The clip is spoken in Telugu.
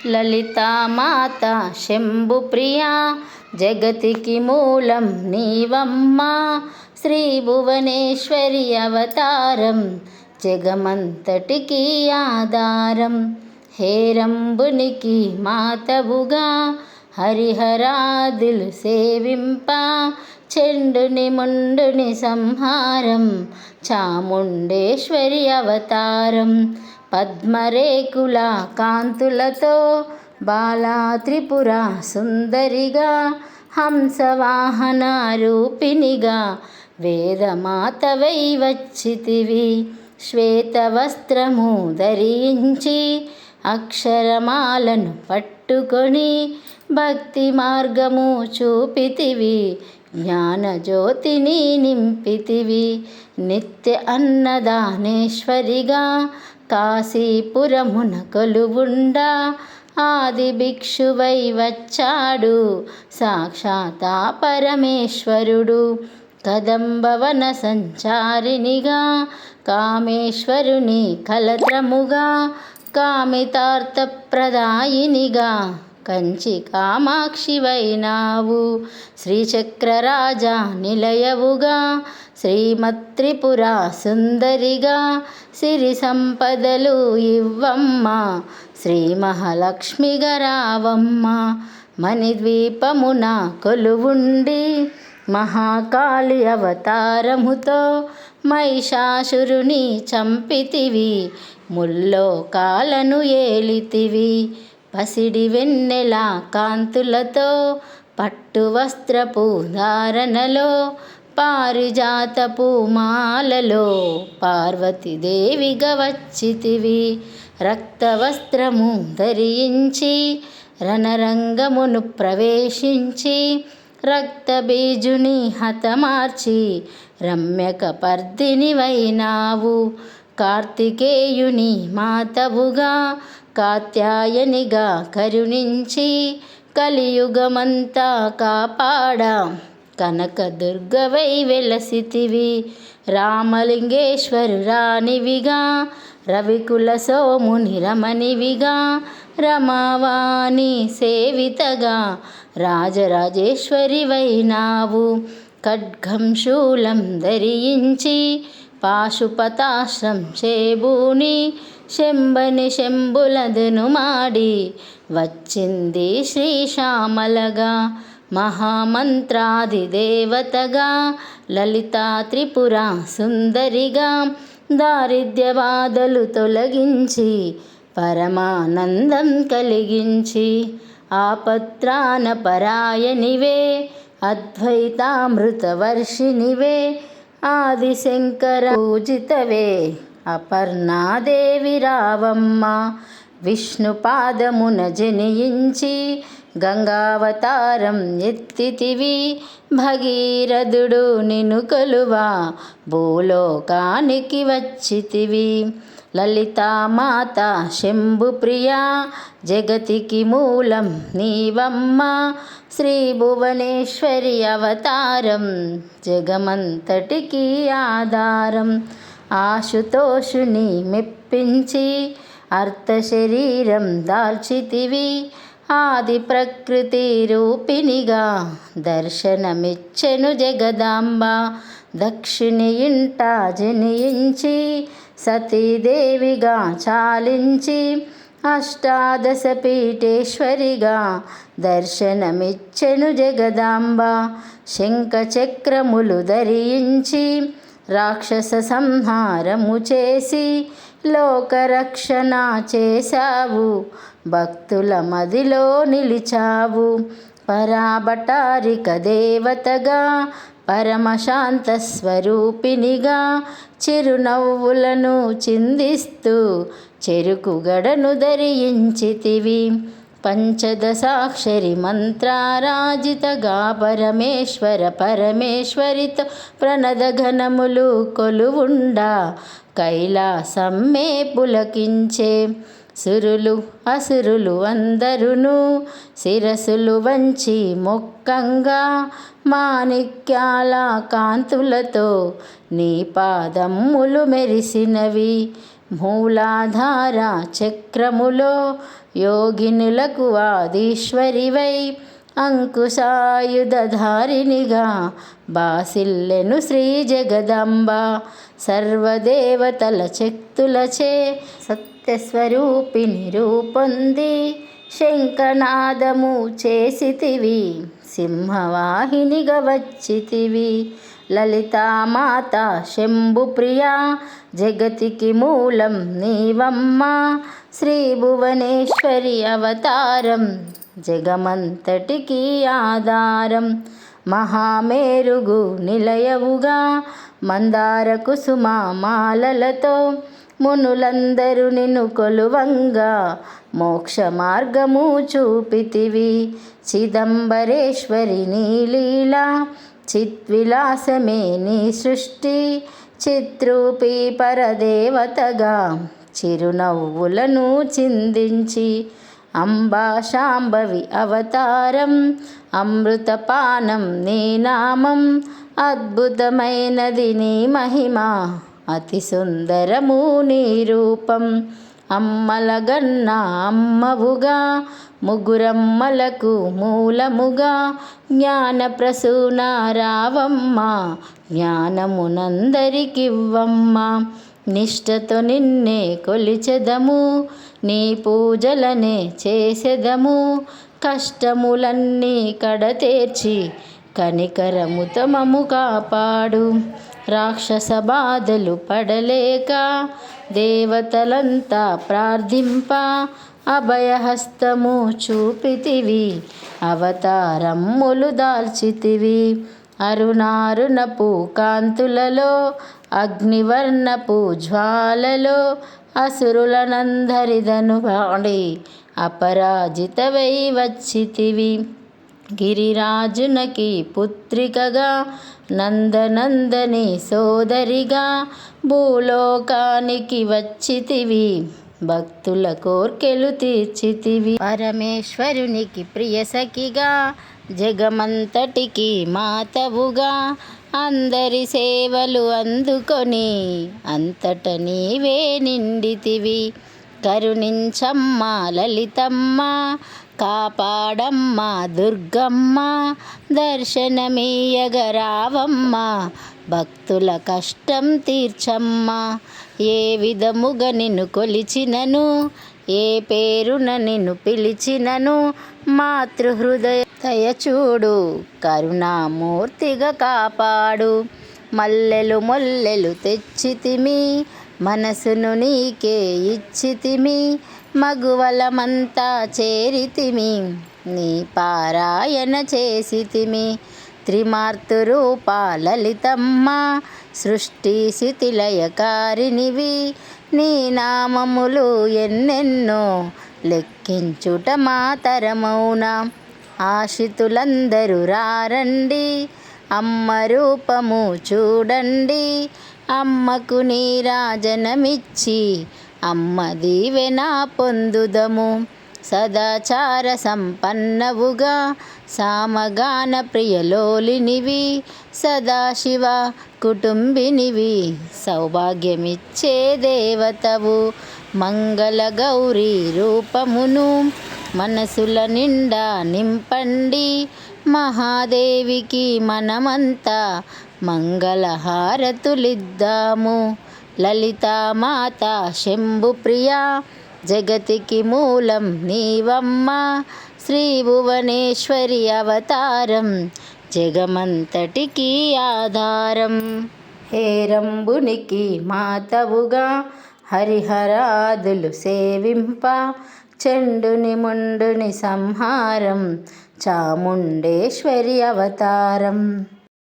లలితామాత శంభుప్రియా జగతికి మూలం నీవమ్మా. శ్రీ భువనేశ్వరి అవతారం జగమంతటికి ఆధారం. హేరంబునికి మాతవుగా హరిహరాదులు సేవింప చెండుని ముండుని సంహారం చాముండేశ్వరి అవతారం. పద్మరేకుల కాంతులతో బాలా త్రిపుర సుందరిగా హంసవాహన రూపిణిగా వేదమాతవై వచ్చితివి. శ్వేతవస్త్రము ధరించి అక్షరమాలను పట్టుకొని భక్తి మార్గము చూపితివి. జ్ఞానజ్యోతిని నింపితివి. నిత్య అన్నదానేశ్వరిగా కాశీపురమున కొలువుండా ఆది భిక్షువై వచ్చాడు సాక్షాత్ పరమేశ్వరుడు. కదంబవన సంచారినిగా కామేశ్వరుని కలత్రముగా కామితార్థప్రదాయినిగా కంచి కామాక్షివైనావు. శ్రీచక్రరాజ నిలయవుగా శ్రీమత్రిపుర సుందరిగా సిరి సంపదలు ఇవ్వమ్మ శ్రీ మహాలక్ష్మిగా రావమ్మ. మణిద్వీపమున కొలువుండి మహాకాళి అవతారముతో మహిషాసురుని చంపితివి. ముల్లోకాలను ఏలితివి. పసిడి వెన్నెల కాంతులతో పట్టు వస్త్రపు ధారణలో పారిజాతపు మాలలో పార్వతీదేవిగా వచ్చితివి. రక్తవస్త్రము ధరించి రణరంగమును ప్రవేశించి రక్తబీజుని హతమార్చి రమ్యక పర్దినివైనావు. కార్తికేయుని మాతవుగా కాత్యాయనిగా కరుణించి కలియుగమంతా కాపాడా కనకదుర్గవై వెలసితివి. రామలింగేశ్వరు రాణివిగా రవికుల సోముని రమణివిగా రమావాణి సేవితగా రాజరాజేశ్వరివైనావు. ఖడ్గం శూలం ధరించి పాశుపతాశ్రం చేబూని శంభని శంభులదును మాడి వచ్చింది శ్రీశ్యామలగా. మహామంత్రాదిదేవతగా లలితా త్రిపుర సుందరిగా దారిద్ర్య బాధలు తొలగించి పరమానందం కలిగించి ఆపత్రాణ పరాయనివే అద్వైతామృతవర్షినివే ఆదిశంకర పూజితవే అపర్ణాదేవి రావమ్మ. విష్ణుపాదమున జనించి గంగావతారం ఎత్తితివి. భగీరథుడు నిన్ను కొలువా భూలోకానికి వచ్చితివి. లలితామాత శంభుప్రియా జగతికి మూలం నీవమ్మ. శ్రీ భువనేశ్వరి అవతారం జగమంతటికి ఆధారం. ఆశుతోషుని మెప్పించి అర్థశరీరం దాల్చితివి. ఆది ప్రకృతి రూపిణిగా దర్శనమిచ్చెను జగదాంబ. దక్షిణి ఇంట జనించి సతీదేవిగా చాలించి అష్టాదశ పీఠేశ్వరిగా దర్శనమిచ్చెను జగదాంబ. శంఖచక్రములు ధరించి రాక్షస సంహారము చేసి లోకరక్షణ చేశావు. భక్తుల మదిలో నిలిచావు. పరాభటారిక దేవతగా పరమశాంత స్వరూపినిగా చిరునవ్వులను చిందిస్తూ చెరుకు గడను ధరించితివి. పంచదశాక్షరి మంత్రారాజితగా పరమేశ్వరితో ప్రణదఘనములు కొలువుండా కైలాసమ్మే పులకించే. సురులు అసురులు అందరును శిరసులు వంచి మొక్కంగా మాణిక్యాల కాంతులతో నీ పాదమ్ములు మెరిసినవి. మూలాధార చక్రములో యోగినులకు ఆదీశ్వరివై అంకుశాయుధధారిణిగా బాసిల్లెను శ్రీ జగదంబ. సర్వదేవతల శక్తులచే సత్యస్వరూపిణి రూపొంది శంఖనాదము చేసితివి, సింహవాహినిగా వచ్చితివి. లలితామాత శంభుప్రియా జగతికి మూలం నీవమ్మ. శ్రీ భువనేశ్వరి అవతారం జగమంతటికి ఆధారం. మహామేరుగు నిలయవుగా మందార కుసుమ మాలలతో మునులందరూ నిన్ను కొలువంగా మోక్ష మార్గము చూపితివి. చిదంబరేశ్వరి నీ లీలా చిద్విలాసమే నీ సృష్టి. చిత్రూపి పరదేవతగా చిరునవ్వులను చిందించి అంబా శాంభవి అవతారం. అమృతపానం నీ నామం, అద్భుతమైనది నీ మహిమ, అతి సుందరము నీ రూపం. అమ్మలగన్న అమ్మవుగా ముగురమ్మలకు మూలముగా జ్ఞాన ప్రసూన రావమ్మ, జ్ఞానమునందరికివ్వమ్మ. నిష్టతో నిన్నే కొలిచెదము, నీ పూజలనే చేసెదము. కష్టములన్నీ కడతేర్చి కనికరముతో మమ్ము కాపాడు. రాక్షస బాధలు పడలేక దేవతలంతా ప్రార్థింప అభయహస్తము చూపితివి, అవతారమ్ములు దాల్చితివి. అరుణారుణపు కాంతులలో అగ్నివర్ణపు జ్వాలలో అసురులనందరిదను పాడి అపరాజితవై వచ్చితివి. గిరిరాజునకి పుత్రికగా నందనందని సోదరిగా భూలోకానికి వచ్చితివి, భక్తుల కోర్కెలు తీర్చితివి. పరమేశ్వరునికి ప్రియసఖిగా జగమంతటికి మాతవుగా అందరి సేవలు అందుకొని అంతట నీవే నిండితివి. కరుణించమ్మ లలితమ్మ, కాపాడమ్మ దుర్గమ్మ, దర్శనమీయగరావమ్మ, భక్తుల కష్టం తీర్చమ్మ. ఏ విధముగా నిన్ను కొలిచినను, ఏ పేరున నిన్ను పిలిచినను, మాతృహృదయ దయచూడు, కరుణామూర్తిగా కాపాడు. మల్లెలు మొల్లెలు తెచ్చితిమి, మనసును నీకే ఇచ్చితిమి, మగువలమంతా చేరితిమి, నీ పారాయణ చేసితిమి. త్రిమార్తురూప లలితమ్మ, సృష్టి స్థితిలయకారినివి, నీ నామములు ఎన్నెన్నో లెక్కించుట మాతరమౌనా. ఆశితులందరూ రారండి, అమ్మ రూపము చూడండి, అమ్మకు నీరాజనమిచ్చి అమ్మ దీవెన పొందుదము. సదాచార సంపన్నవుగా సామగాన ప్రియలోలినివి, సదాశివ కుటుంబినివి, సౌభాగ్యమిచ్చే దేవతవు. మంగళ గౌరీ రూపమును మనసుల నిండా నింపండి, మహాదేవికి మనమంతా మంగళహారతులిద్దాము. లలితామాత శంభుప్రియా జగతికి మూలం నీవమ్మ, శ్రీ భువనేశ్వరి అవతారం జగమంతటికి ఆధారం. హేరంబునికి మాతవుగా హరిహరాదులు సేవింప చండుని ముండుని సంహారం చాముండేశ్వరి అవతారం.